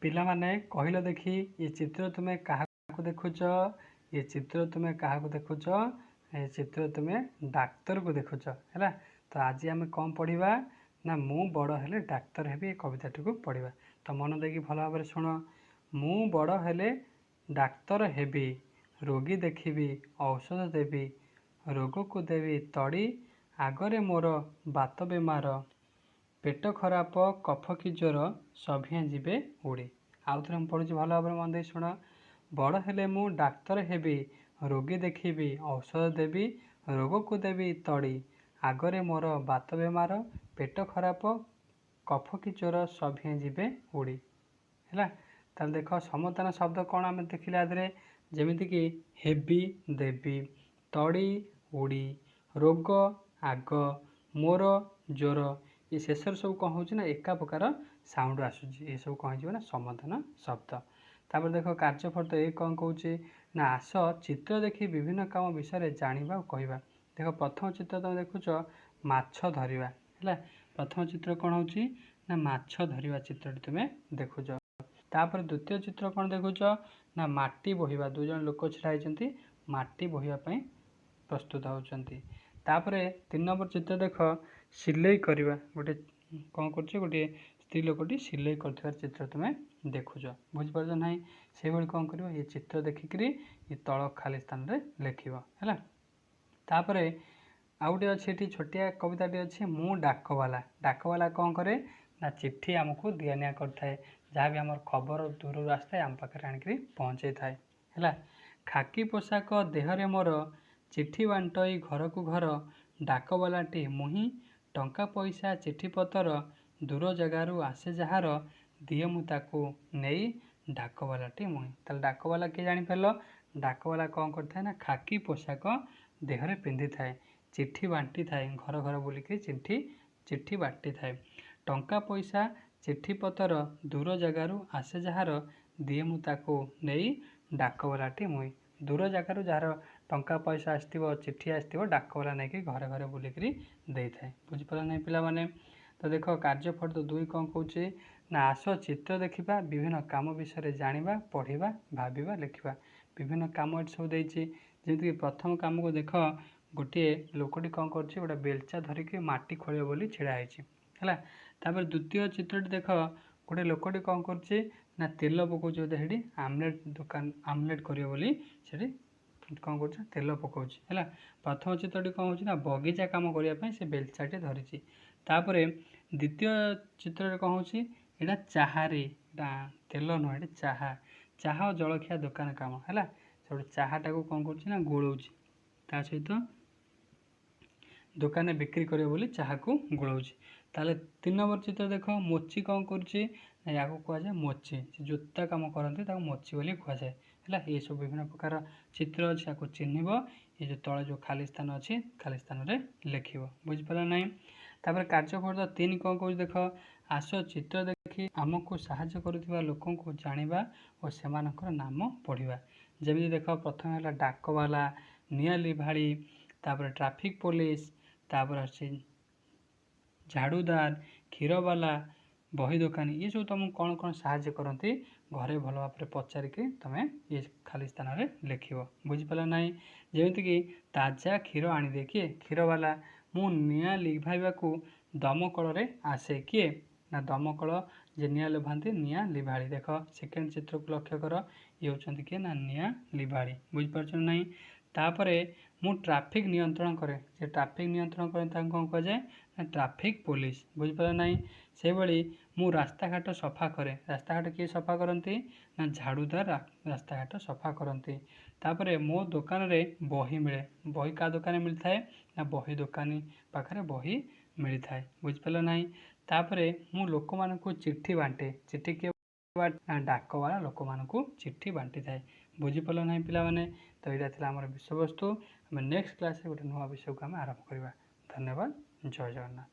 ପିଲାମାନେ କହିଲ ଦେଖି ଏ ଚିତ୍ର ତୁମେ କାହାକୁ ଦେଖୁଛ? ଏ ଚିତ୍ର ତୁମେ କାହାକୁ ଦେଖୁଛ? ଏ ଚିତ୍ର ତୁମେ ଡାକ୍ତରକୁ ଦେଖୁଛ ହେଲା। ତ ଆଜି ଆମେ କ'ଣ ପଢ଼ିବା ନା ମୁଁ ବଡ଼ ହେଲେ ଡାକ୍ତର ହେବି ଏ କବିତାଟିକୁ ପଢ଼ିବା। ତ ମନ ଦେଇକି ଭଲ ଭାବରେ ଶୁଣ। ମୁଁ ବଡ଼ ହେଲେ ଡାକ୍ତର ହେବି, ରୋଗୀ ଦେଖିବି, ଔଷଧ ଦେବି, ରୋଗକୁ ଦେବି ତଡ଼ି, ଆଗରେ ମୋର ବାତ ବେମାର, ପେଟ ଖରାପ, କଫ କି ଜ୍ୱର, ସଭିଏଁ ଯିବେ ଉଡ଼ି। ଆଉ ଥରେ ମୁଁ ପଢ଼ୁଛି, ଭଲ ଭାବରେ ମନ ଦେଇ ଶୁଣ। ବଡ଼ ହେଲେ ମୁଁ ଡାକ୍ତର ହେବି, ରୋଗୀ ଦେଖିବି, ଔଷଧ ଦେବି, ରୋଗକୁ ଦେବି ତଡ଼ି, ଆଗରେ ମୋର ବାତ ବେମାର, ପେଟ ଖରାପ, କଫ କି ଜ୍ୱର, ସଭିଏଁ ଯିବେ ଉଡ଼ି ହେଲା। ତାହେଲେ ଦେଖ ସମାଧାନ ଶବ୍ଦ କ'ଣ ଆମେ ଦେଖିଲେ ଆଧିରେ, ଯେମିତିକି ହେବି, ଦେବି, ତଡ଼ି, ଉଡ଼ି, ରୋଗ, ଆଗ, ମୋର, ଜ୍ୱର, ଏ ଶେଷରେ ସବୁ କ'ଣ ହେଉଛି ନା ଏକା ପ୍ରକାର ସାଉଣ୍ଡ ଆସୁଛି। ଏସବୁ କ'ଣ ହେଇଯିବ ନା ସମାଧାନ ଶବ୍ଦ। ତାପରେ ଦେଖ କାର୍ଯ୍ୟଫଳ ଏ କ'ଣ କହୁଛି ନା ଆସ ଚିତ୍ର ଦେଖି ବିଭିନ୍ନ କାମ ବିଷୟରେ ଜାଣିବା ଓ କହିବା। ଦେଖ ପ୍ରଥମ ଚିତ୍ର ତୁମେ ଦେଖୁଛ ମାଛ ଧରିବା ହେଲା। ପ୍ରଥମ ଚିତ୍ର କ'ଣ ହେଉଛି ନା ମାଛ ଧରିବା ଚିତ୍ରଟି ତୁମେ ଦେଖୁଛ। ତାପରେ ଦ୍ୱିତୀୟ ଚିତ୍ର କ'ଣ ଦେଖୁଛ ନା ମାଟି ବୋହିବା, ଦୁଇ ଜଣ ଲୋକ ଛିଡ଼ା ହେଇଛନ୍ତି ମାଟି ବୋହିବା ପାଇଁ ପ୍ରସ୍ତୁତ ହେଉଛନ୍ତି। ତାପରେ 3 ନମ୍ବର ଚିତ୍ର ଦେଖ ସିଲେଇ କରିବା, ଗୋଟେ କ'ଣ କରୁଛି ଗୋଟିଏ ସ୍ତ୍ରୀ ଲୋକଟି ସିଲେଇ କରୁଥିବାର ଚିତ୍ର ତୁମେ ଦେଖୁଛ, ବୁଝିପାରୁଛ ନାହିଁ? ସେଇଭଳି କ'ଣ କରିବ ଏ ଚିତ୍ର ଦେଖିକିରି ଏ ତଳ ଖାଲି ସ୍ଥାନରେ ଲେଖିବ ହେଲା। ତାପରେ ଆଉ ଗୋଟେ ଅଛି ଏଠି ଛୋଟିଆ କବିତାଟି ଅଛି, ମୁଁ ଡାକବାଲା। ଡାକବାଲା କ'ଣ କରେ ନା ଚିଠି ଆମକୁ ଦିଆ ନିଆ କରିଥାଏ, ଯାହା ବି ଆମର ଖବର ଦୂରରୁ ଆସିଥାଏ ଆମ ପାଖରେ ଆଣିକିରି ପହଞ୍ଚେଇଥାଏ ହେଲା। ଖାକି ପୋଷାକ ଦେହରେ ମୋର, ଚିଠି ବାଣ୍ଟଇ ଘରକୁ ଘର, ଡାକବାଲାଟି ମୁହିଁ, ଟଙ୍କା ପଇସା ଚିଠିପତ୍ର ଦୂର ଜାଗାରୁ ଆସେ ଯାହାର, ଦିଏ ମୁଁ ତାକୁ ନେଇ, ଡାକବାଲାଟି ମୁହିଁ। ତାହେଲେ ଡାକବାଲା କିଏ ଜାଣିପାରିଲ? ଡାକବାଲା କ'ଣ କରିଥାଏ ନା ଖାକି ପୋଷାକ ଦେହରେ ପିନ୍ଧିଥାଏ, ଚିଠି ବାଣ୍ଟିଥାଏ, ଘର ଘର ବୁଲିକି ଚିଠି ବାଣ୍ଟିଥାଏ। ଟଙ୍କା ପଇସା ଚିଠିପତ୍ର ଦୂର ଜାଗାରୁ ଆସେ ଯାହାର, ଦିଏ ମୁଁ ତାକୁ ନେଇ, ଡାକବାଲାଟି ମୁହିଁ। ଦୂର ଜାଗାରୁ ଯାହାର ଟଙ୍କା ପଇସା ଆସିଥିବ, ଚିଠି ଆସିଥିବ, ଡାକବାଲା ନେଇକି ଘରେ ଘରେ ବୁଲିକିରି ଦେଇଥାଏ। ବୁଝିପାରିଲ ନାହିଁ ପିଲାମାନେ? ତ ଦେଖ କାର୍ଯ୍ୟଫଳ 2 କ'ଣ କହୁଛି ନା ଆସ ଚିତ୍ର ଦେଖିବା, ବିଭିନ୍ନ କାମ ବିଷୟରେ ଜାଣିବା, ପଢ଼ିବା, ଭାବିବା, ଲେଖିବା। ବିଭିନ୍ନ କାମ ଏଠି ସବୁ ଦେଇଛି, ଯେମିତିକି ପ୍ରଥମ କାମକୁ ଦେଖ ଗୋଟିଏ ଲୋକଟି କ'ଣ କରୁଛି, ଗୋଟେ ବେଲଚା ଧରିକି ମାଟି ଖୋଳିବ ବୋଲି ଛିଡ଼ା ହେଇଛି ହେଲା। ତାପରେ ଦ୍ୱିତୀୟ ଚିତ୍ରଟି ଦେଖ ଗୋଟେ ଲୋକଟି କ'ଣ କରୁଛି ନା ତେଲ ପକାଉଛି, ବୋଧେ ସେଠି ଆମଲେଟ୍ କରିବ ବୋଲି ସେଠି କ'ଣ କରୁଛି ତେଲ ପକାଉଛି ହେଲା। ପ୍ରଥମ ଚିତ୍ରଟି କ'ଣ ହେଉଛି ନା ବଗିଚା କାମ କରିବା ପାଇଁ ସେ ବେଲଚାଟି ଧରିଛି। ତାପରେ ଦ୍ୱିତୀୟ ଚିତ୍ରରେ କ'ଣ ହେଉଛି ଏଇଟା ଚାହାରେ, ଏଇଟା ତେଲ ନୁହେଁ, ଏଠି ଚାହା ଓ ଜଳଖିଆ ଦୋକାନ କାମ ହେଲା। ସେଠି ଚାହାଟାକୁ କ'ଣ କରୁଛି ନା ଗୋଳଉଛି, ତା ସହିତ ଦୋକାନରେ ବିକ୍ରି କରିବ ବୋଲି ଚାହାକୁ ଗୋଳଉଛି। ତାହେଲେ 3 ନମ୍ବର ଚିତ୍ର ଦେଖ ମୋଚି କ'ଣ କରୁଛି ନା ୟାକୁ କୁହାଯାଏ ମୋଚି, ସେ ଜୋତା କାମ କରନ୍ତି ତାକୁ ମୋଚି ବୋଲି କୁହାଯାଏ ହେଲା। ଏସବୁ ବିଭିନ୍ନ ପ୍ରକାର ଚିତ୍ର ଅଛି, ୟାକୁ ଚିହ୍ନିବ, ଏ ଯେଉଁ ତଳେ ଯେଉଁ ଖାଲି ସ୍ଥାନ ଅଛି ଖାଲି ସ୍ଥାନରେ ଲେଖିବ, ବୁଝିପାରିଲ ନାହିଁ? ତାପରେ କାର୍ଯ୍ୟଫଳ 3 କ'ଣ କହୁଛି ଦେଖ ଆସ ଚିତ୍ର ଦେଖି ଆମକୁ ସାହାଯ୍ୟ କରୁଥିବା ଲୋକଙ୍କୁ ଜାଣିବା ଓ ସେମାନଙ୍କର ନାମ ପଢ଼ିବା। ଯେମିତି ଦେଖ ପ୍ରଥମେ ହେଲା ଡାକବାଲା, ନିଆଁ ଲିଭାଳି, ତାପରେ ଟ୍ରାଫିକ୍ ପୋଲିସ, ତାପରେ ଅଛି ଝାଡ଼ୁଦାର, କ୍ଷୀରବାଲା, ବହି ଦୋକାନୀ, ଏସବୁ ତୁମକୁ କ'ଣ କ'ଣ ସାହାଯ୍ୟ କରନ୍ତି ଘରେ ଭଲ ଭାବରେ ପଚାରିକି ତୁମେ ଏ ଖାଲି ସ୍ଥାନରେ ଲେଖିବ, ବୁଝିପାରିଲ ନାହିଁ? ଯେମିତିକି ତାଜା କ୍ଷୀର ଆଣିଦିଏ କିଏ? କ୍ଷୀରବାଲା। ମୁଁ ନିଆଁ ଲିଭାଇବାକୁ ଦମକଳରେ ଆସେ, କିଏ? ନା ଦମକଳ ଯେ ନିଆଁ ଲିଭାନ୍ତି, ନିଆଁ ଲିଭାଳି। ଦେଖ ସେକେଣ୍ଡ ଚିତ୍ରକୁ ଲକ୍ଷ୍ୟ କର, ଇଏ ହେଉଛନ୍ତି କିଏ ନା ନିଆଁ ଲିଭାଳି, ବୁଝିପାରୁଛ ନାହିଁ? ତାପରେ ମୁଁ ଟ୍ରାଫିକ୍ ନିୟନ୍ତ୍ରଣ କରେ, ଯେ ଟ୍ରାଫିକ୍ ନିୟନ୍ତ୍ରଣ କରେ ତାଙ୍କୁ କ'ଣ କୁହାଯାଏ ନା ଟ୍ରାଫିକ୍ ପୋଲିସ, ବୁଝିପାରିଲ ନାହିଁ? ସେହିଭଳି ମୁଁ ରାସ୍ତାଘାଟ ସଫା କରେ, ରାସ୍ତାଘାଟ କିଏ ସଫା କରନ୍ତି ନା ଝାଡ଼ୁଦାର ରାସ୍ତାଘାଟ ସଫା କରନ୍ତି। ତାପରେ ମୋ ଦୋକାନରେ ବହି ମିଳେ, ବହି କାହା ଦୋକାନରେ ମିଳିଥାଏ ନା ବହି ଦୋକାନୀ ପାଖରେ ବହି ମିଳିଥାଏ, ବୁଝିପାରିଲ ନାହିଁ? ତାପରେ ମୁଁ ଲୋକମାନଙ୍କୁ ଚିଠି ବାଣ୍ଟେ, ଚିଠି କିଏ ଡାକବାଲା ଲୋକମାନଙ୍କୁ ଚିଠି ବାଣ୍ଟିଥାଏ, ବୁଝିପାରିଲ ନାହିଁ ପିଲାମାନେ? ତ ଏଇଟା ଥିଲା ଆମର ବିଷୟବସ୍ତୁ। ଆମେ ନେକ୍ସଟ କ୍ଲାସରେ ଗୋଟେ ନୂଆ ବିଷୟକୁ ଆମେ ଆରମ୍ଭ କରିବା। ଧନ୍ୟବାଦ, ଜୟ ଜଗନ୍ନାଥ।